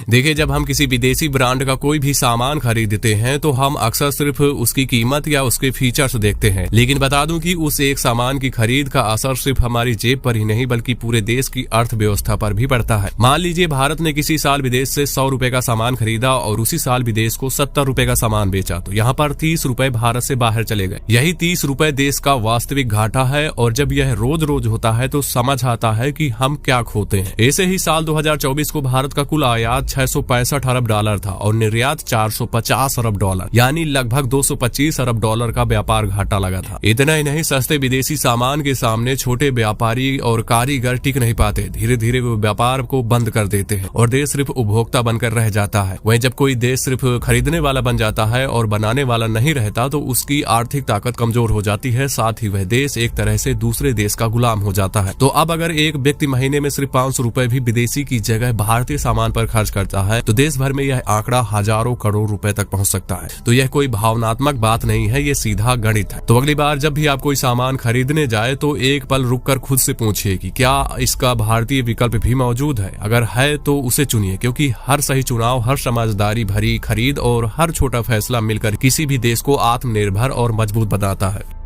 देखिए, जब हम किसी विदेशी ब्रांड का कोई भी सामान खरीदते हैं तो हम अक्सर सिर्फ उसकी कीमत या उसके फीचर्स देखते हैं, लेकिन बता दूं कि उस एक सामान की खरीद का असर सिर्फ हमारी जेब पर ही नहीं बल्कि पूरे देश की अर्थव्यवस्था पर भी पड़ता है। मान लीजिए भारत ने किसी साल विदेश से 100 रुपए का सामान खरीदा और उसी साल विदेश को 70 रुपए का सामान बेचा, तो यहाँ पर 30 रुपए भारत से बाहर चले गए। यही 30 रुपए देश का वास्तविक घाटा है, और जब यह रोज रोज होता है तो समझ आता है कि हम क्या खोते हैं। ऐसे ही साल 2024 को भारत का कुल आयात 665 अरब डॉलर था और निर्यात 450 अरब डॉलर, यानी लगभग 225 अरब डॉलर का व्यापार घाटा लगा था। इतना ही नहीं, सस्ते विदेशी सामान के सामने छोटे व्यापारी और कारीगर टिक नहीं पाते। धीरे धीरे वो व्यापार को बंद कर देते हैं और देश सिर्फ उपभोक्ता बनकर रह जाता है। वहीं जब कोई देश सिर्फ खरीदने वाला बन जाता है और बनाने वाला नहीं रहता तो उसकी आर्थिक ताकत कमजोर हो जाती है, साथ ही वह देश एक तरह से दूसरे देश का गुलाम हो जाता है। तो अब अगर एक व्यक्ति महीने में सिर्फ 500 रुपए भी विदेशी की जगह भारतीय सामान पर खर्च करता है तो देश भर में यह आंकड़ा हजारों करोड़ रुपए तक पहुंच सकता है। तो यह कोई भावनात्मक बात नहीं है, ये सीधा गणित है। तो अगली बार जब भी आप कोई सामान खरीदने जाए तो एक पल रुककर खुद से पूछिए कि क्या इसका भारतीय विकल्प भी मौजूद है। अगर है तो उसे चुनिए, क्योंकि हर सही चुनाव, हर समझदारी भरी खरीद और हर छोटा फैसला मिलकर किसी भी देश को आत्मनिर्भर और मजबूत बनाता है।